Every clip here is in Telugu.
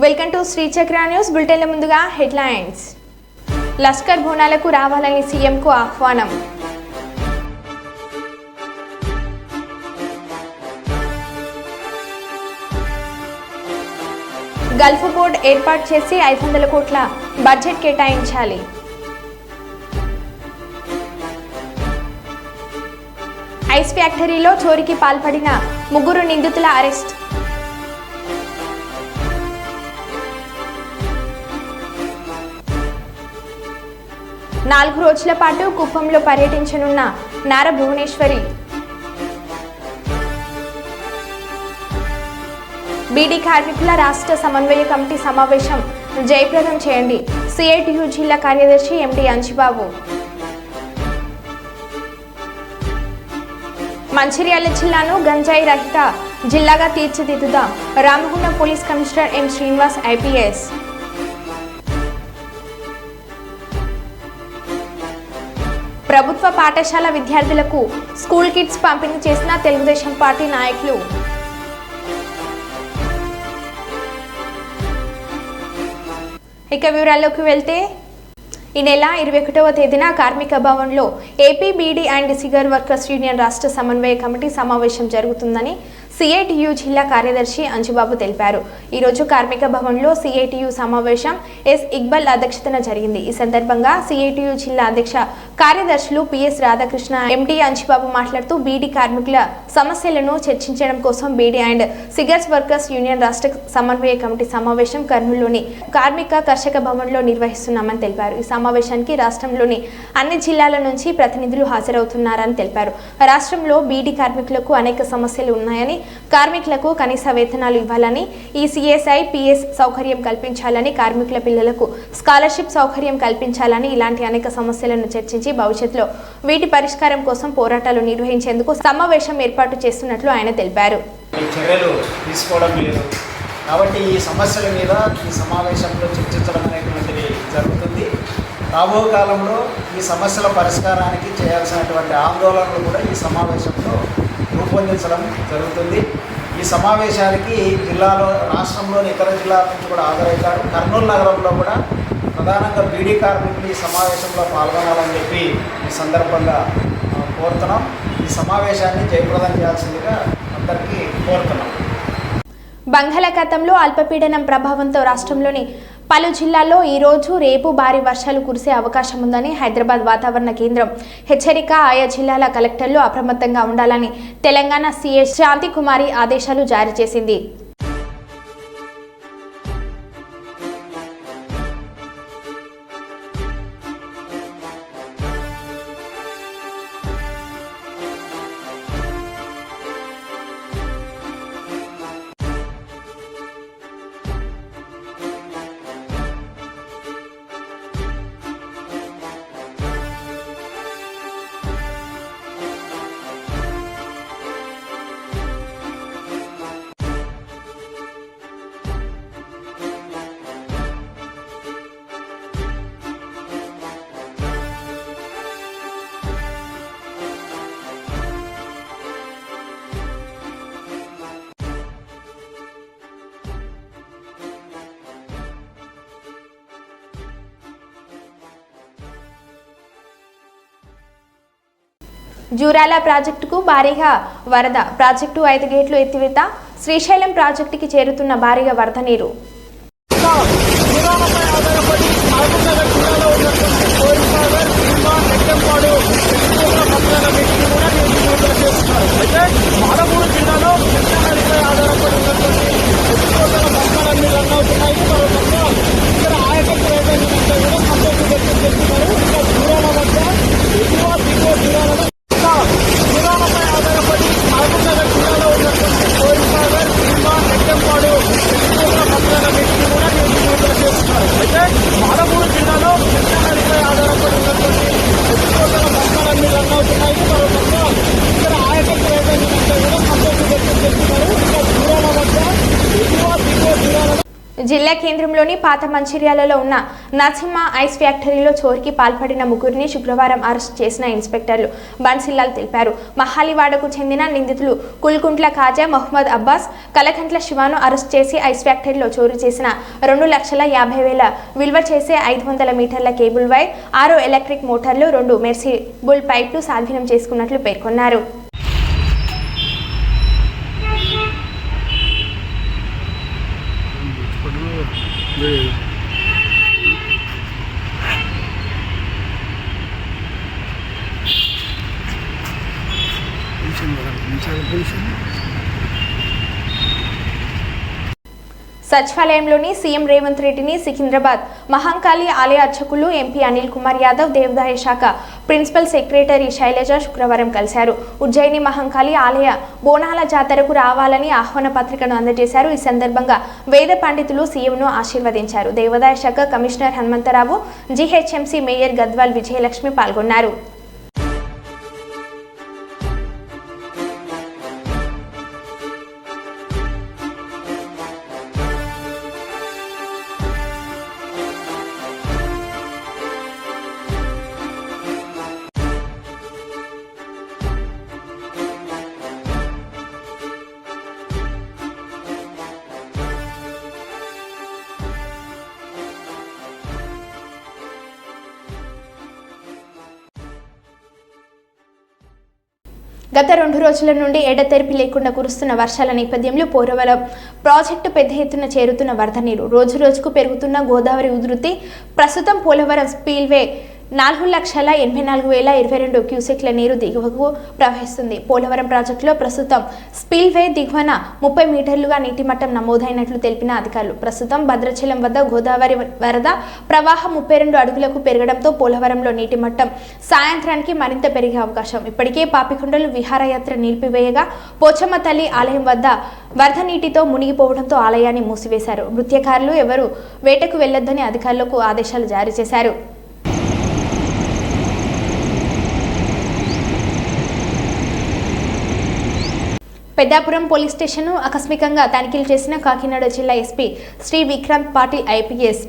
వెల్కమ్ టు శ్రీ చక్ర న్యూస్ బులెటిన్ల ముందుగా హెడ్లైన్స్. లష్కర్ బోనాలకు రావాలని సీఎంకు ఆహ్వానం. గల్ఫ్ బోర్డ్ ఏర్పాటు చేసి 500 కోట్ల బడ్జెట్ కేటాయించాలి. ఐస్ ఫ్యాక్టరీలో చోరీకి పాల్పడిన 3 నిందితుల అరెస్ట్. నాలుగు రోజుల పాటు కుప్పంలో పర్యటించనున్న నారా భువనేశ్వరి. బీడీ కార్మికుల రాష్ట్ర సమన్వయ కమిటీ సమావేశం జయప్రదం చేయండి. సిఐటియు జిల్లా కార్యదర్శి ఎండి అంజిబాబు. మంచిర్యాల జిల్లాను గంజాయి రహిత జిల్లాగా తీర్చిదిద్దుదాం. Ramagundam police commissioner M Srinivas IPS. ప్రభుత్వ పాఠశాల విద్యార్థులకు స్కూల్ కిట్స్ పంపిణీ చేసిన తెలుగుదేశం పార్టీ నాయకులు. ఇక వివరాల్లోకి వెళ్తే ఈ నెల 21వ తేదీన కార్మిక భవన్లో AP beedi and cigar workers union రాష్ట్ర సమన్వయ కమిటీ సమావేశం జరుగుతుందని సిఐటియు జిల్లా కార్యదర్శి అంజిబాబు తెలిపారు. ఈరోజు కార్మిక భవన్లో సిఐటియు సమావేశం ఎస్ ఇక్బల్ అధ్యక్షతన జరిగింది. ఈ సందర్భంగా సిఐటియు జిల్లా అధ్యక్ష కార్యదర్శులు పిఎస్ రాధాకృష్ణ, ఎండి అంజిబాబు మాట్లాడుతూ బీడీ కార్మికుల సమస్యలను చర్చించడం కోసం బీడీ అండ్ సిగర్స్ వర్కర్స్ యూనియన్ రాష్ట్ర సమన్వయ కమిటీ సమావేశం కర్నూలులోని కార్మిక కర్షక భవన్లో నిర్వహిస్తున్నామని తెలిపారు. ఈ సమావేశానికి రాష్ట్రంలోని అన్ని జిల్లాల నుంచి ప్రతినిధులు హాజరవుతున్నారని తెలిపారు. రాష్ట్రంలో బీడీ కార్మికులకు అనేక సమస్యలు ఉన్నాయని, కార్మికులకు కనీస వేతనాలు ఇవ్వాలని, ఈ సిఎస్ఐ పిఎస్ సౌకర్యం కల్పించాలని, కార్మికుల పిల్లలకు స్కాలర్షిప్ సౌకర్యం కల్పించాలని, ఇలాంటి అనేక సమస్యలను చర్చించి భవిష్యత్తులో వీటి పరిష్కారం కోసం పోరాటాలు నిర్వహించేందుకు సమావేశం ఏర్పాటు చేస్తున్నట్లు ఆయన తెలిపారు. చర్యలు తీసుకోవడం లేదు కాబట్టి ఈ సమస్యల మీద ఈ సమావేశంలో చర్చించడం అనేటువంటిది జరుగుతుంది. రాబో కాలంలో ఈ సమస్యల పరిష్కారానికి చేయాల్సినటువంటి ఆందోళనలు కూడా ఈ సమావేశంలో రూపొందించడం జరుగుతుంది. ఈ సమావేశానికి జిల్లాలో రాష్ట్రంలోని ఇతర జిల్లాల నుంచి కూడా హాజరవుతారు. కర్నూలు నగరంలో కూడా ప్రధానంగా బీడీ కార్మికులు ఈ సమావేశంలో పాల్గొనాలని చెప్పి ఈ సందర్భంగా కోరుతున్నాం. ఈ సమావేశాన్ని జయప్రదం చేయాల్సిందిగా అందరికీ కోరుతున్నాం. బంగాళాఖాతంలో అల్పపీడనం ప్రభావంతో రాష్ట్రంలోని పలు జిల్లాల్లో ఈరోజు రేపు భారీ వర్షాలు కురిసే అవకాశం ఉందని హైదరాబాద్ వాతావరణ కేంద్రం హెచ్చరిక. ఆయా జిల్లాల కలెక్టర్లు అప్రమత్తంగా ఉండాలని తెలంగాణ సీఎస్ శాంతికుమారి ఆదేశాలు జారీ చేసింది. జూరాల ప్రాజెక్టుకు భారీగా వరద. ప్రాజెక్టు 5 గేట్లు ఎత్తివేత. శ్రీశైలం ప్రాజెక్టుకి చేరుతున్న భారీగా వరద నీరు. రన్ అవుతున్నాయి. మరో పక్క ఇక్కడ ఆయకట్టు ఏదైనా కూడా కంప్లీట్ చేస్తున్నారు. జిల్లా కేంద్రంలోని పాత మంచిర్యాలలో ఉన్న నరసింహ ఐస్ ఫ్యాక్టరీలో చోరీకి పాల్పడిన ముగ్గురిని శుక్రవారం అరెస్ట్ చేసిన ఇన్స్పెక్టర్లు బన్సిలాల్ తెలిపారు. మహాలివాడకు చెందిన నిందితులు కుల్కుంట్ల ఖాజా, మొహమ్మద్ అబ్బాస్, కలకంట్ల శివాను అరెస్ట్ చేసి ఐస్ ఫ్యాక్టరీలో చోరీ చేసిన 2,50,000 విలువ చేసే 500 మీటర్ల కేబుల్ వైర్, 6 ఎలక్ట్రిక్ మోటార్లు, 2 మెర్సిబుల్ పైప్లు స్వాధీనం చేసుకున్నట్లు పేర్కొన్నారు. సచివాలయంలోని సీఎం రేవంత్ రెడ్డిని సికింద్రాబాద్ మహంకాళి ఆలయ అర్చకులు ఎంపీ అనిల్ కుమార్ యాదవ్, దేవాదాయ శాఖ ప్రిన్సిపల్ సెక్రటరీ శైలజ శుక్రవారం కలిశారు. ఉజ్జయిని మహంకాళి ఆలయ బోనాల జాతరకు రావాలని ఆహ్వాన పత్రికను అందజేశారు. ఈ సందర్భంగా వేద పండితులు సీఎంను ఆశీర్వదించారు. దేవాదాయ శాఖ commissioner Hanumantha Rao, GHMC mayor Gadwal Vijayalakshmi పాల్గొన్నారు. గత 2 రోజుల నుండి ఎడతెరిపి లేకుండా కురుస్తున్న వర్షాల నేపథ్యంలో పోలవరం ప్రాజెక్టు పెద్ద ఎత్తున చేరుతున్న వరద నీరు, రోజురోజుకు పెరుగుతున్న గోదావరి ఉధృతి, ప్రస్తుతం పోలవరం స్పిల్వే 4,84,022 క్యూసెక్ల నీరు దిగువకు ప్రవహిస్తుంది. పోలవరం ప్రాజెక్టులో ప్రస్తుతం స్పిల్వే దిగువన 30 మీటర్లుగా నీటి మట్టం నమోదైనట్లు తెలిపిన అధికారులు, ప్రస్తుతం భద్రాచలం వద్ద గోదావరి వరద ప్రవాహం 32 అడుగులకు పెరగడంతో పోలవరంలో నీటి మట్టం సాయంత్రానికి మరింత పెరిగే అవకాశం. ఇప్పటికే పాపికొండలు విహారయాత్ర నిలిపివేయగా పోచమ్మ తల్లి ఆలయం వద్ద వరద నీటితో మునిగిపోవడంతో ఆలయాన్ని మూసివేశారు. మత్స్యకారులు ఎవరూ వేటకు వెళ్లొద్దని అధికారులకు ఆదేశాలు జారీ చేశారు. పెద్దాపురం పోలీస్ స్టేషన్ను ఆకస్మికంగా తనిఖీలు చేసిన కాకినాడ జిల్లా SP Shri Vikrant Patil IPS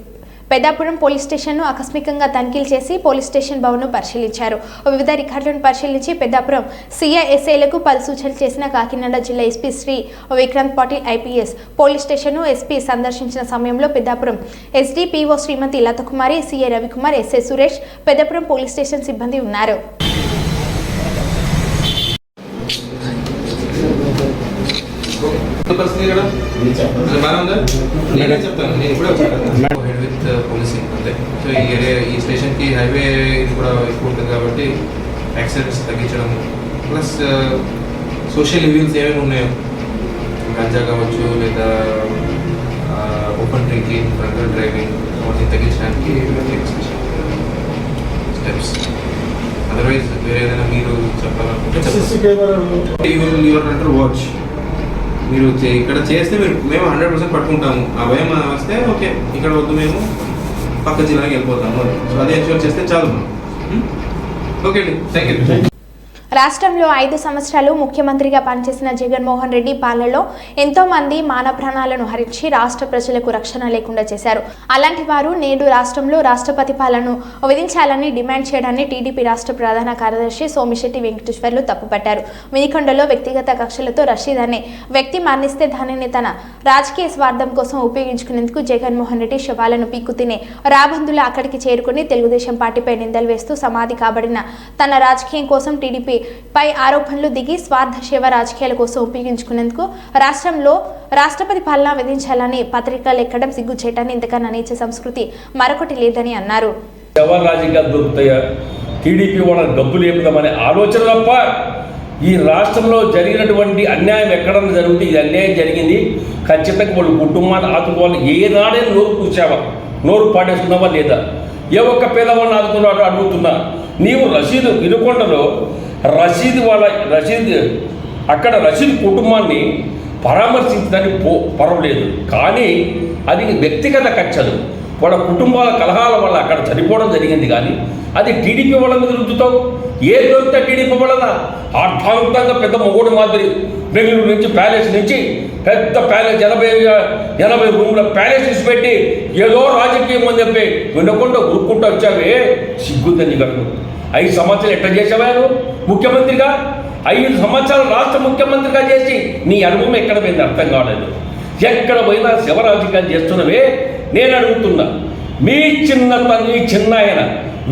Peddapuram police స్టేషన్ను ఆకస్మికంగా తనిఖీలు చేసి పోలీస్ స్టేషన్ భవన్ను పరిశీలించారు. వివిధ రికార్డులను పరిశీలించి పెద్దాపురం సిఐఎస్ఐలకు 10 సూచనలు చేసిన కాకినాడ జిల్లా SP Shri Vikrant Patil IPS police స్టేషన్ను ఎస్పీ సందర్శించిన సమయంలో Peddapuram SDPO Shrimati Lathakumari, CI Ravikumar, SI Suresh, Peddapuram police station సిబ్బంది ఉన్నారు. పోలీసింగ్ అంతే. సో ఈ ఏరియా ఈ స్టేషన్కి హైవే ఇది కూడా ఎక్కువ ఉంటుంది కాబట్టి యాక్సిడెంట్స్ తగ్గించడం, ప్లస్ సోషల్ ఈవెంట్స్ ఏమేమి ఉన్నాయో గంజా కావచ్చు లేదా ఓపెన్ డ్రింకింగ్, డ్రంక్ డ్రైవింగ్ అవన్నీ తగ్గించడానికి స్టెప్స్. అదర్వైజ్ వేరే ఏదైనా మీరు చెప్పాలనుకుంటే యువర్ వాచ్ మీరు ఇక్కడ చేస్తే మేము 100% పట్టుకుంటాము. ఆ భయం వస్తే ఓకే ఇక్కడ వద్దు, మేము పక్క జిల్లాకి వెళ్ళిపోతాము. సో అదే ఎన్షూర్ చేస్తే చాలు. ఓకే అండి, థ్యాంక్ యూ. రాష్ట్రంలో 5 సంవత్సరాలు ముఖ్యమంత్రిగా పనిచేసిన జగన్మోహన్ రెడ్డి పాలనలో ఎంతో మంది మానవ ప్రాణాలను హరించి రాష్ట్ర ప్రజలకు రక్షణ లేకుండా చేశారు. అలాంటి వారు నేడు రాష్ట్రంలో రాష్ట్రపతి పాలనను విధించాలని డిమాండ్ చేయడాన్ని టీడీపీ రాష్ట్ర ప్రధాన కార్యదర్శి సోమిశెట్టి వెంకటేశ్వర్లు తప్పుపట్టారు. వినికొండలో వ్యక్తిగత కక్షలతో రషీద్ అనే వ్యక్తి మరణిస్తే దానిని తన రాజకీయ స్వార్థం కోసం ఉపయోగించుకునేందుకు జగన్మోహన్ రెడ్డి శవాలను పీక్కు తినే రాబందులు అక్కడికి చేరుకుని తెలుగుదేశం పార్టీపై నిందలు వేస్తూ సమాధి కాబడిన తన రాజకీయం కోసం టీడీపీ పై ఆరోపణలు దిగి స్వార్థ సేవ రాజకీయాల కోసం ఉపయోగించుకునేందుకు రాష్ట్రంలో రాష్ట్రపతి పాలన విధించాలని పత్రికలు ఎక్కడం సిగ్గుచేటని, ఇంతకన్నా నీచ సంస్కృతి మరొకటి లేదని అన్నారు. ఎవరు రాజకీయాలు దొరుకుతాయా, టీడీపీ వాళ్ళని డబ్బులు ఏపుదామనే ఆలోచన తప్ప ఈ రాష్ట్రంలో జరిగినటువంటి అన్యాయం ఎక్కడన్నా జరుగుతుంది. ఇది అన్యాయం జరిగింది, ఖచ్చితంగా వాళ్ళు కుటుంబాన్ని ఆదుకోవాలి. ఏనాడే నోరు కూర్చావా, నోరు పాడేసుకున్నావా లేదా? ఏ ఒక్క పేదవాళ్ళని ఆదుకున్నాడు అడుగుతున్నా. నీవు రషీద్ వినుకొండలో అక్కడ రషీద్ కుటుంబాన్ని పరామర్శించడానికి పర్వాలేదు, కానీ అది వ్యక్తిగత కక్షలు, వాళ్ళ కుటుంబాల కలహాల వల్ల అక్కడ చనిపోవడం జరిగింది. కానీ అది టీడీపీ వాళ్ళ మీద రుద్దుతావు. ఏ దొరికితే టీడీపీ వలన అర్థవంతంగా పెద్ద మొగుడు మాదిరి బెంగళూరు నుంచి ప్యాలెస్ నుంచి పెద్ద ప్యాలెస్ 80 రూమ్ల ప్యాలెస్ తీసి పెట్టి ఏదో రాజకీయం అని చెప్పి వినకుండా ఊరుకుంటూ వచ్చావే, సిగ్గుందని నీకు. 5 సంవత్సరాలు ఎట్లా చేసావా నువ్వు ముఖ్యమంత్రిగా? 5 సంవత్సరాలు రాష్ట్ర ముఖ్యమంత్రిగా చేసి నీ అనుభవం ఎక్కడ పోయింది అర్థం కాలేదు. ఎక్కడ పోయినా శివరాజకీయాలు చేస్తున్నవే. నేను అడుగుతున్నా, మీ చిన్న ఆయన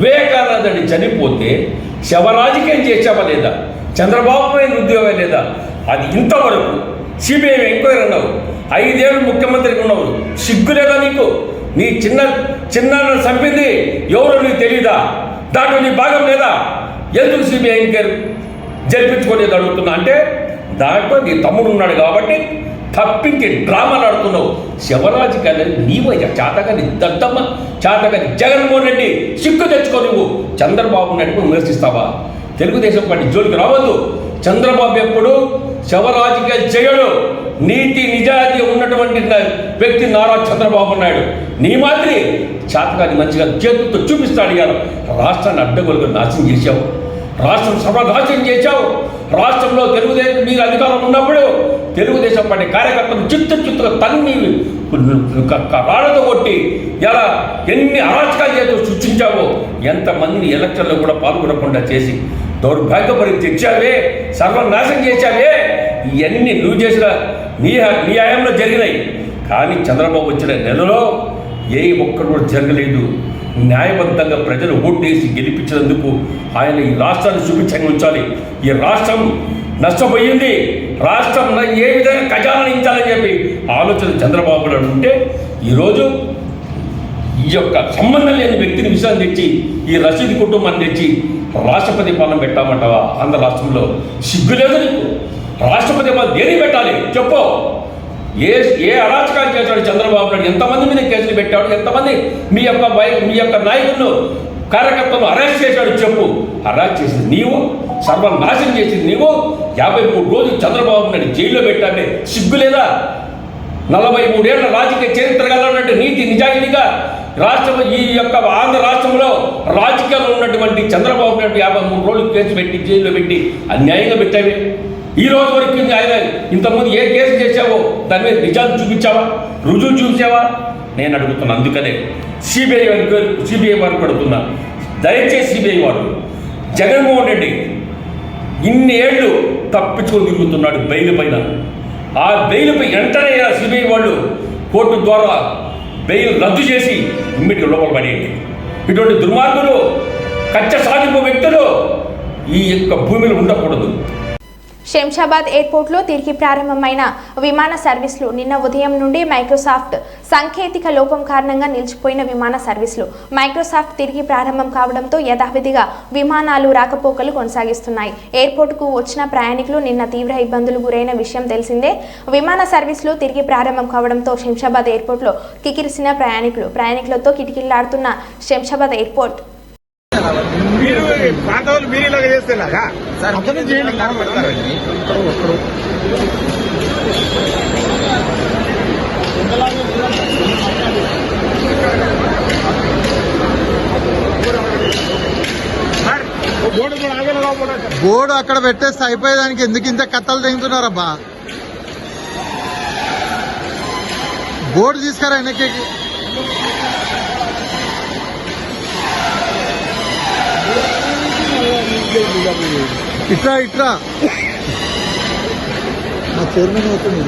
వివేకానందుని చనిపోతే శవరాజకీయం చేసావా లేదా? చంద్రబాబు పైన ఉద్యోగం లేదా? అది ఇంతవరకు సిబిఐ ఎంక్వైరీ అన్నావు, 5 ఏళ్ళు ముఖ్యమంత్రికి ఉన్నావు, సిగ్గు లేదా నీకు? నీ చిన్న చంపింది ఎవరో నీకు తెలీదా? దాంట్లో నీ భాగం లేదా? ఎందుకు సిబిఐ ఎంక్వైరీ జరిపించుకోలేదు అడుగుతున్నా. అంటే దాంట్లో నీ తమ్ముడు ఉన్నాడు కాబట్టి తప్పించి డ్రామాలు ఆడుతున్నావు. శివరాజకీయాలు నీవయ్యా చేతగాని దద్దమ్మ, చేతగాని జగన్మోహన్ రెడ్డి, సిగ్గు తెచ్చుకో. నువ్వు చంద్రబాబు నాయుడు విమర్శిస్తావా? తెలుగుదేశం పార్టీ జోలికి రావద్దు. చంద్రబాబు ఎప్పుడు శివరాజకీయాలు చేయడు. నీతి నిజాయితీ ఉన్నటువంటి వ్యక్తి నారా చంద్రబాబు నాయుడు. నీ మాదిరి చేతగాని మంచిగా చేతులతో చూపిస్తాడు. ఇవాళ రాష్ట్రాన్ని అడ్డగోలుగా నాశనం చేశావు, రాష్ట్రం సర్వనాశనం చేశావు. రాష్ట్రంలో తెలుగుదేశం మీరు అధికారంలో ఉన్నప్పుడు తెలుగుదేశం పార్టీ కార్యకర్తలు చిత్తుగా తన్ని రాళ్లతో కొట్టి ఎలా ఎన్ని అరాచకాలు చేస్తూ సృష్టించావో, ఎంతమందిని ఎలక్షన్లో కూడా పాల్గొనకుండా చేసి దౌర్భాగ్యపరి తెచ్చావే, సర్వనాశనం చేశావే. ఇవన్నీ నువ్వు చేసిన నీ హయాంలో జరిగినాయి. కానీ చంద్రబాబు వచ్చిన నెలలో ఏ ఒక్కరు కూడా జరగలేదు. న్యాయబద్ధంగా ప్రజలు ఓటేసి గెలిపించినందుకు ఆయన ఈ రాష్ట్రాన్ని చూపించంగా ఉంచాలి. ఈ రాష్ట్రం నష్టపోయింది, రాష్ట్రం ఏ విధంగా ఖజానాయించాలని చెప్పి ఆలోచన చంద్రబాబు నాయుడు ఉంటే ఈరోజు ఈ యొక్క సంబంధం లేని వ్యక్తిని విషయాన్ని తెచ్చి ఈ రషీద్ కుటుంబాన్ని తెచ్చి రాష్ట్రపతి పాలన పెట్టామంటావా? ఆంధ్ర రాష్ట్రంలో సిగ్గు లేదు నీకు? రాష్ట్రపతి పాలన దేనికి పెట్టాలి చెప్పు? ఏ అరాచకాలు చేశాడు చంద్రబాబు నాయుడు? ఎంతమంది మీద కేసులు పెట్టాడు? ఎంతమంది మీ యొక్క నాయకులను కార్యకర్తలను అరెస్ట్ చేశాడు చెప్పు? అరెస్ట్ చేసింది నీవు, సర్వనాశనం చేసింది నీవు. 53 రోజులు చంద్రబాబు నాయుడు జైల్లో పెట్టాడే సిగ్గు లేదా? 43 ఏళ్ల రాజకీయ చరిత్ర గలన్నట్టు నీతి నిజాయితీగా రాష్ట్రం ఈ యొక్క ఆంధ్ర రాష్ట్రంలో రాజకీయాల్లో ఉన్నటువంటి చంద్రబాబు నాయుడు 53 రోజులు కేసు పెట్టి జైల్లో పెట్టి అన్యాయంగా పెట్టావే. ఈ రోజు వరకు ఆయన ఇంతకుముందు ఏ కేసు చేశావో దాని మీద నిజాలు చూపించావా? రుజువు చూసావా? నేను అడుగుతున్నా. అందుకనే సిబిఐ వారు పెడుతున్నా, దయచేసి సిబిఐ వారు జగన్మోహన్ రెడ్డి ఇన్ని ఏళ్ళు తప్పించుకొని తిరుగుతున్నాడు బెయిల్ పైన. ఆ బెయిల్పై వెంటనే సిబిఐ వాళ్ళు కోర్టు ద్వారా బెయిల్ రద్దు చేసి ఇమ్మీడియట్గా లోపల పడేయండి. ఇటువంటి దుర్మార్గులు, కచ్చ సాధింపు వ్యక్తులు ఈ యొక్క భూమిలో ఉండకూడదు. శంషాబాద్ ఎయిర్పోర్ట్లో తిరిగి ప్రారంభమైన విమాన సర్వీసులు నిన్న ఉదయం నుండి మైక్రోసాఫ్ట్ సాంకేతిక లోపం కారణంగా నిలిచిపోయిన విమాన సర్వీసులు మైక్రోసాఫ్ట్ తిరిగి ప్రారంభం కావడంతో యథావిధిగా విమానాలు రాకపోకలు కొనసాగిస్తున్నాయి. ఎయిర్పోర్టుకు వచ్చిన ప్రయాణికులు నిన్న తీవ్ర ఇబ్బందులు గురైన విషయం తెలిసిందే. విమాన సర్వీసులు తిరిగి ప్రారంభం కావడంతో శంషాబాద్ ఎయిర్పోర్ట్లో కికిరిసిన ప్రయాణికులతో కిటికీలాడుతున్న శంషాబాద్ ఎయిర్పోర్ట్. మీరు ప్రాంతాలు మీరు ఇలాగ చేస్తేలాగా అర్థం చేయండి. బోర్డు అక్కడ పెట్టేస్తే అయిపోయేదానికి ఎందుకు ఇంత కత్తలు తెగుతున్నారబ్బా? బోర్డు తీసుకురా వెనక్కి. ఇట్లా మా చైర్మన్ అవుతుంది.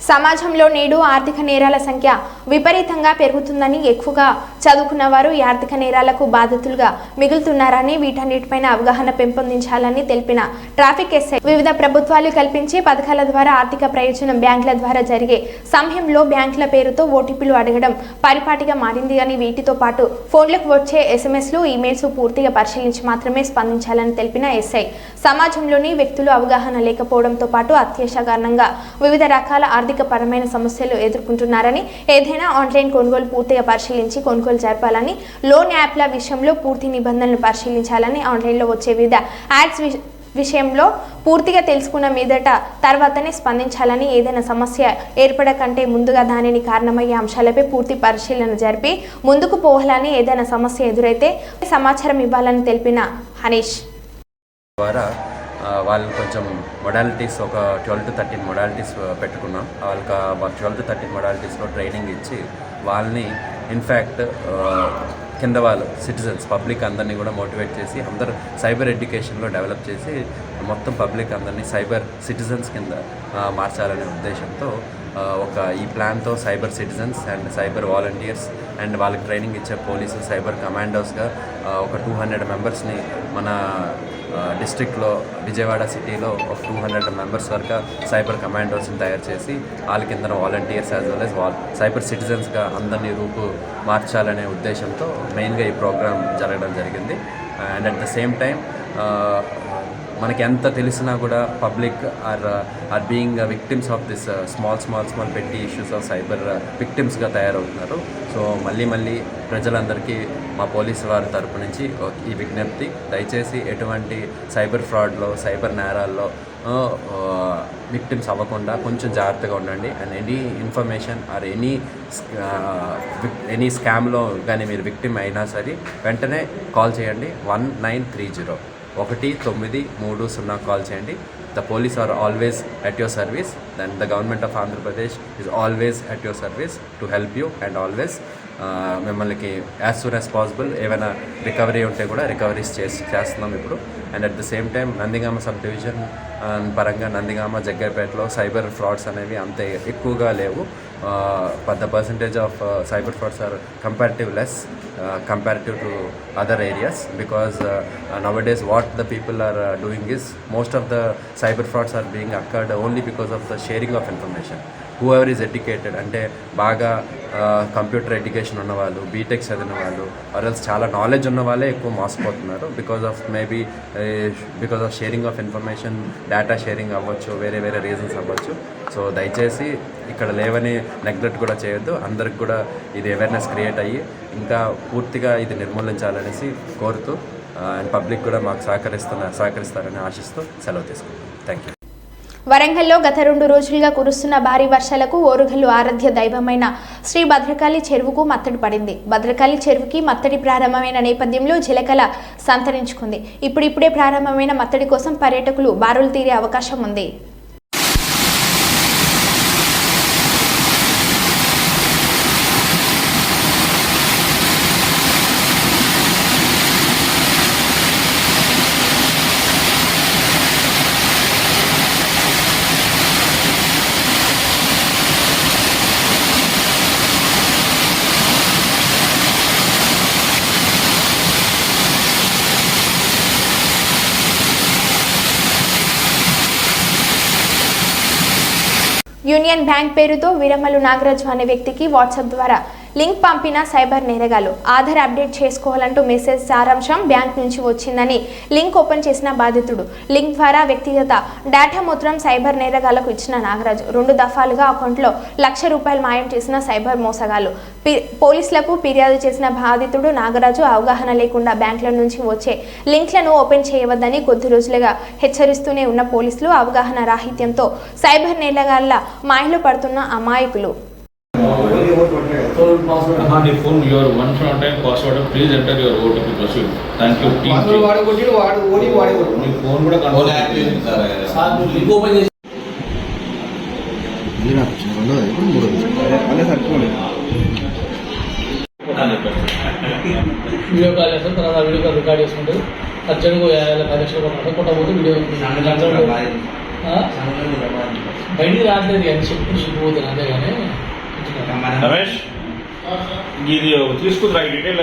సమాజంలో నేడు ఆర్థిక నేరాల సంఖ్య విపరీతంగా పెరుగుతుందని, ఎక్కువగా చదువుకున్న వారు ఈ ఆర్థిక నేరాలకు బాధితులుగా మిగులుతున్నారని, వీటన్నిటిపైన అవగాహన పెంపొందించాలని తెలిపిన ట్రాఫిక్ ఎస్ఐ వివిధ ప్రభుత్వాలు కల్పించే పథకాల ద్వారా ఆర్థిక ప్రయోజనం బ్యాంకుల ద్వారా జరిగే సమయంలో బ్యాంకుల పేరుతో ఓటీపీలు అడగడం పరిపాటిగా మారింది అని, వీటితో పాటు ఫోన్లకు వచ్చే ఎస్ఎంఎస్లు, ఈమెయిల్స్ పూర్తిగా పరిశీలించి మాత్రమే స్పందించాలని తెలిపిన ఎస్ఐ సమాజంలోని వ్యక్తులు అవగాహన లేకపోవడంతో పాటు అత్యాశ కారణంగా వివిధ రకాల ఆర్థిక పరమైన సమస్యలు ఎదుర్కొంటున్నారని, ఏదైనా ఆన్లైన్ కొనుగోలు పూర్తిగా పరిశీలించి కొనుగోలు జరపాలని, లోన్ యాప్ల విషయంలో పూర్తి నిబంధనలు పరిశీలించాలని, ఆన్లైన్లో వచ్చే వివిధ యాడ్స్ విషయంలో పూర్తిగా తెలుసుకున్న మీదట తర్వాతనే స్పందించాలని, ఏదైనా సమస్య ఏర్పడకంటే ముందుగా దానిని కారణమయ్యే అంశాలపై పూర్తి పరిశీలన జరిపి ముందుకు పోవాలని, ఏదైనా సమస్య ఎదురైతే సమాచారం ఇవ్వాలని తెలిపిన హనీష్ ద్వారా వాళ్ళు కొంచెం మొడాలిటీస్ ఒక 12 to 13 మొడాలిటీస్ పెట్టుకున్నాం. వాళ్ళకి 12 to 13 మొడాలిటీస్లో ట్రైనింగ్ ఇచ్చి వాళ్ళని ఇన్ఫ్యాక్ట్ కింద వాళ్ళు సిటిజన్స్ పబ్లిక్ అందరినీ కూడా మోటివేట్ చేసి అందరూ సైబర్ ఎడ్యుకేషన్లో డెవలప్ చేసి మొత్తం పబ్లిక్ అందరినీ సైబర్ సిటిజన్స్ కింద మార్చాలనే ఉద్దేశంతో ఈ ప్లాన్తో cyber citizens and cyber volunteers and వాళ్ళకి ట్రైనింగ్ ఇచ్చే పోలీసు సైబర్ కమాండోస్గా ఒక 200 మెంబర్స్ని మన డిస్ట్రిక్ట్లో విజయవాడ సిటీలో ఒక 200 మెంబర్స్ వరకు సైబర్ కమాండోస్ని తయారు చేసి వాళ్ళ కింద volunteers as well as cyber సిటిజన్స్గా అందరినీ రూపు మార్చాలనే ఉద్దేశంతో మెయిన్గా ఈ ప్రోగ్రామ్ జరగడం జరిగింది. And at the same time మనకి ఎంత తెలిసినా కూడా public are being victims of this small petty issues of cyber విక్టిమ్స్గా తయారవుతున్నారు. సో మళ్ళీ ప్రజలందరికీ మా పోలీసు వారి తరపు నుంచి ఈ విజ్ఞప్తి, దయచేసి ఎటువంటి సైబర్ ఫ్రాడ్లో సైబర్ నేరాల్లో విక్టిమ్స్ అవ్వకుండా కొంచెం జాగ్రత్తగా ఉండండి. And any information or any స్కామ్లో కానీ మీరు విక్టిమ్ అయినా సరే వెంటనే కాల్ చేయండి. 1930 1930 కాల్ చేయండి. The police are always at your service. Then the government of Andhra Pradesh is always at your service to help you and always మిమ్మల్ని యాజ్ సూన్ యాజ్ పాసిబుల్ ఏమైనా రికవరీ ఉంటే కూడా రికవరీస్ చేస్తున్నాం ఇప్పుడు. And at the same time Nandigama sub division పరంగా నందిగామ జగ్గైపేటలో సైబర్ ఫ్రాడ్స్ అనేవి అంత ఎక్కువగా లేవు. the percentage of cyber frauds are comparative to other areas, because nowadays what the people are doing is most of the cyber frauds are being occurred only because of the sharing of information. whoever is educated అంటే బాగా కంప్యూటర్ ఎడ్యుకేషన్ ఉన్నవాళ్ళు, బీటెక్ చదివిన వాళ్ళు, ఆర్ఎల్స్ చాలా నాలెడ్జ్ ఉన్న వాళ్ళే ఎక్కువ మోసపోతున్నారు. Because of sharing of information, data sharing అవ్వచ్చు, వేరే రీజన్స్ అవ్వచ్చు. సో దయచేసి ఇక్కడ లేవని నెగ్లెక్ట్ కూడా చేయొద్దు. అందరికి కూడా ఇది అవేర్నెస్ క్రియేట్ అయ్యి ఇంకా పూర్తిగా ఇది నిర్మూలించాలనేసి కోరుతూ అండ్ పబ్లిక్ కూడా మాకు సహకరిస్తారని ఆశిస్తూ సెలవు తీసుకుంటాం. Thank you. వరంగల్లో గత 2 రోజులుగా కురుస్తున్న భారీ వర్షాలకు ఓరుగల్లు ఆరాధ్య దైవమైన శ్రీ భద్రకాళి చెరువుకు మత్తడి పడింది. భద్రకాళి చెరువుకి మత్తడి ప్రారంభమైన నేపథ్యంలో జలకళ సంతరించుకుంది. ఇప్పుడిప్పుడే ప్రారంభమైన మత్తడి కోసం పర్యాటకులు బారులు తీరే అవకాశం ఉంది. యూనియన్ బ్యాంక్ పేరుతో వీరమల్లు నాగరాజు అనే వ్యక్తికి వాట్సాప్ ద్వారా లింక్ పంపిన సైబర్ నేరగాలు ఆధార్ అప్డేట్ చేసుకోవాలంటూ మెసేజ్ సారాంశం బ్యాంక్ నుంచి వచ్చిందని లింక్ ఓపెన్ చేసిన బాధితుడు లింక్ ద్వారా వ్యక్తిగత డేటా మొత్తం సైబర్ నేరగాళ్లకు ఇచ్చిన నాగరాజు 2 దఫాలుగా అకౌంట్లో ₹1,00,000 మాయం చేసిన సైబర్ మోసగాళ్లు. పోలీసులకు ఫిర్యాదు చేసిన బాధితుడు నాగరాజు అవగాహన లేకుండా బ్యాంకుల నుంచి వచ్చే లింక్లను ఓపెన్ చేయవద్దని కొద్ది రోజులుగా హెచ్చరిస్తూనే ఉన్న పోలీసులు అవగాహన రాహిత్యంతో సైబర్ నేరగాళ్ల మాయలో పడుతున్న అమాయకులు. the phone your one time password please enter your OTP proceed. Thank you team. వాడు మీ ఫోన్ కూడా control activation sir link open చేసి వీడియో కాల్ చేస్తారు. తర్వాత వీడియో కాల్ రికార్డ్ చేసుకుంటారు. అర్జెంట్గా 50 లక్షలు కొట్టకపోతే వీడియో బయటికి రావట్లేదు కానీ చెప్పి చూపిపోతుంది అంతేగాని రమేష్ ఇది తీసుకురా డీటెయిల్.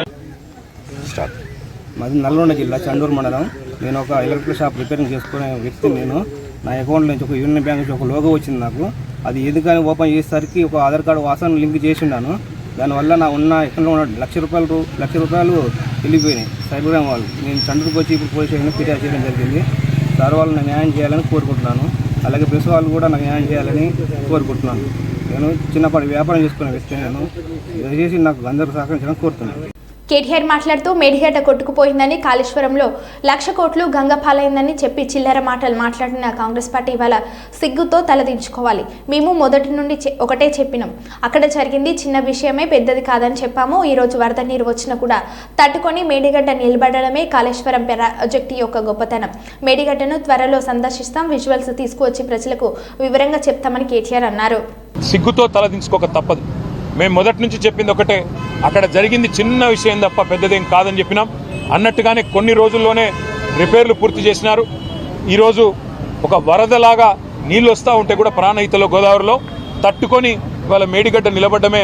మాది నల్గొండ జిల్లా చండూరు మండలం. నేను ఒక ఎలక్ట్రికల్ షాప్ రిపేరింగ్ చేసుకునే వ్యక్తిని. నేను నా అకౌంట్ నుంచి ఒక యూనియన్ బ్యాంక్ నుంచి ఒక లోగో వచ్చింది నాకు. అది ఎందుకని ఓపెన్ చేసేసరికి ఒక ఆధార్ కార్డు వాసన లింక్ చేసి ఉన్నాను. దానివల్ల నా ఉన్న అకౌంట్లో ఉన్న లక్ష రూపాయలు వెళ్ళిపోయినాయి సైబర్ క్రైమ్ వాళ్ళు. నేను చండూరుకి వచ్చి ఇప్పుడు పోలీస్ స్టేషన్లో ఫిర్యాదు చేయడం జరిగింది. సార్ వాళ్ళు నాకు న్యాయం చేయాలని కోరుకుంటున్నాను. అలాగే ప్రెస్ వాళ్ళు కూడా నాకు న్యాయం చేయాలని కోరుకుంటున్నాను. నేను చిన్నపాటి వ్యాపారం చేసుకునే వ్యక్తి. నేను దయచేసి నాకు అందరూ సహకరించడానికి కోరుతున్నాను. కేటీఆర్ మాట్లాడుతూ మేడిగడ్డ కొట్టుకుపోయిందని, కాళేశ్వరంలో 1,00,000 కోట్లు గంగపాలైందని చెప్పి చిల్లర మాటలు మాట్లాడిన కాంగ్రెస్ పార్టీ ఇవాళ సిగ్గుతో తలదించుకోవాలి. మేము మొదటి నుండి ఒకటే చెప్పినాం. అక్కడ జరిగింది చిన్న విషయమే, పెద్దది కాదని చెప్పాము. ఈరోజు వరద నీరు వచ్చినా కూడా తట్టుకొని మేడిగడ్డ నిలబడడమే కాళేశ్వరం ప్రాజెక్టు యొక్క గొప్పతనం. మేడిగడ్డను త్వరలో సందర్శిస్తాం, విజువల్స్ తీసుకువచ్చి ప్రజలకు వివరంగా చెప్తామని కేటీఆర్ అన్నారు. సిగ్గుతో తలదించుకోక తప్పదు. మేము మొదటి నుంచి చెప్పింది ఒకటే, అక్కడ జరిగింది చిన్న విషయం తప్ప పెద్దదేం కాదని చెప్పినాం. అన్నట్టుగానే కొన్ని రోజుల్లోనే రిపేర్లు పూర్తి చేసినారు. ఈరోజు ఒక వరదలాగా నీళ్ళు వస్తూ ఉంటే కూడా ప్రాణహితలో గోదావరిలో తట్టుకొని ఇవాళ మేడిగడ్డ నిలబడ్డమే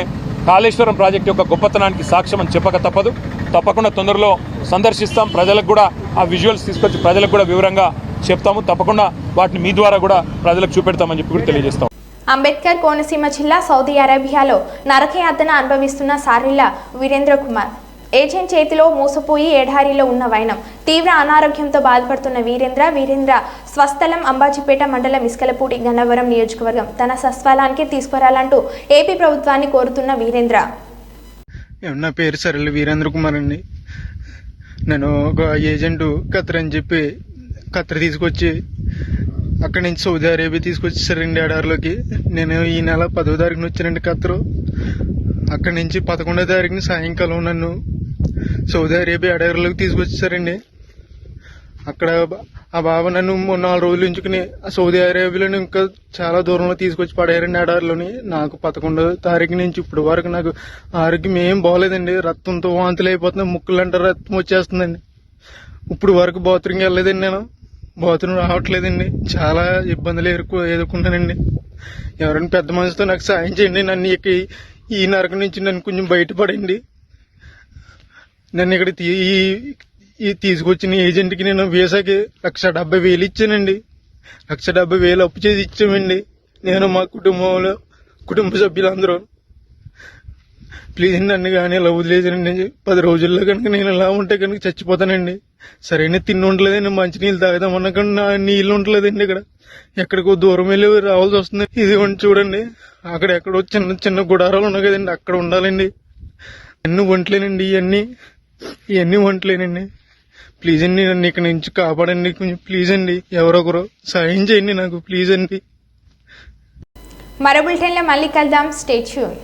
కాళేశ్వరం ప్రాజెక్టు యొక్క గొప్పతనానికి సాక్ష్యం అని చెప్పక తప్పదు. తప్పకుండా తొందరలో సందర్శిస్తాం. ప్రజలకు కూడా ఆ విజువల్స్ తీసుకొచ్చి ప్రజలకు కూడా వివరంగా చెప్తాము. తప్పకుండా వాటిని మీ ద్వారా కూడా ప్రజలకు చూపెడతామని చెప్పి కూడా తెలియజేస్తాం. అంబేద్కర్ కోనసీమ జిల్లా సౌదీ అరేబియాలో నరకయాతన అనుభవిస్తున్న సారిల్లా వీరేంద్ర కుమార్. ఏజెంట్ చేతిలో మోసపోయి ఎడారిలో ఉన్న వైనం. తీవ్ర అనారోగ్యంతో బాధపడుతున్న వీరేంద్ర స్వస్థలం అంబాజీపేట మండలం ఇస్కలపూడి గన్నవరం నియోజకవర్గం. తన స్వస్థలానికి తీసుకురాలంటూ ఏపీ ప్రభుత్వాన్ని కోరుతున్న వీరేంద్ర. నా పేరు సరళ వీరేంద్ర కుమార్ అండి. నేను ఒక ఏజెంట్ ఖత్తర్ అని చెప్పి ఖత్తర్ తీసుకొచ్చి అక్కడి నుంచి సౌదీ అరేబియా తీసుకొచ్చేసారండి ఎడారిలోకి. నేను ఈ నెల 10వ తారీఖున వచ్చానండి ఖత్తరు. అక్కడి నుంచి 11వ తారీఖున సాయంకాలం నన్ను సౌదీ అరేబియా ఎడారిలోకి తీసుకొచ్చేసారండి. అక్కడ ఆ బాబా నన్ను 4 రోజులు ఉంచుకుని సౌదీ అరేబియాలో ఇంకా చాలా దూరంలో తీసుకొచ్చి పడేయారండి ఎడారిలోని. నాకు 11వ తారీఖు నుంచి ఇప్పటి వరకు నాకు ఆరోగ్యం ఏం బాగోలేదండి. రక్తంతో వాంతులు అయిపోతున్నాయి, ముక్కులంటే రక్తం వచ్చేస్తుందండి. ఇప్పుడు వరకు బాత్రూమ్కి వెళ్ళలేదండి. నేను బాత్రూమ్ రావట్లేదండి. చాలా ఇబ్బందులు ఎదుర్కొన్నానండి. ఎవరైనా పెద్ద మనసుతో నాకు సాయం చేయండి. నన్ను ఈ నరకం నుంచి నన్ను కొంచెం బయటపడండి. నన్ను ఇక్కడ తీసుకొచ్చిన ఏజెంట్కి నేను వీసాకి 1,70,000 ఇచ్చానండి. 1,70,000 అప్పు చేసి ఇచ్చామండి. నేను మా కుటుంబ సభ్యులందరూ. ప్లీజ్ నన్ను కానీ ఇలా వదిలేసానండి. 10 రోజుల్లో కనుక నేను ఇలా ఉంటే కనుక చచ్చిపోతానండి. సరైన తిండి ఉండలేదండి, మంచినీళ్ళు తాగుదామన్నా కానీ నా నీళ్ళు ఉండలేదండి. ఇక్కడ ఎక్కడికో దూరం వెళ్ళి రావాల్సి వస్తుంది. ఇది చూడండి, అక్కడ ఎక్కడో చిన్న చిన్న గుడారాలు ఉన్నాయి కదండి, అక్కడ ఉండాలండి. అన్ని వంటలేనండి, ఇవన్నీ వంటలేనండి. ప్లీజ్ అండి నన్ను ఇక్కడ నుంచి కాపాడండి కొంచెం. ప్లీజ్ అండి, ఎవరొకరు సాయం చేయండి నాకు, ప్లీజ్ అండి. మరో బులెటిన్లో మళ్ళీ కలుద్దాం. Stay tune.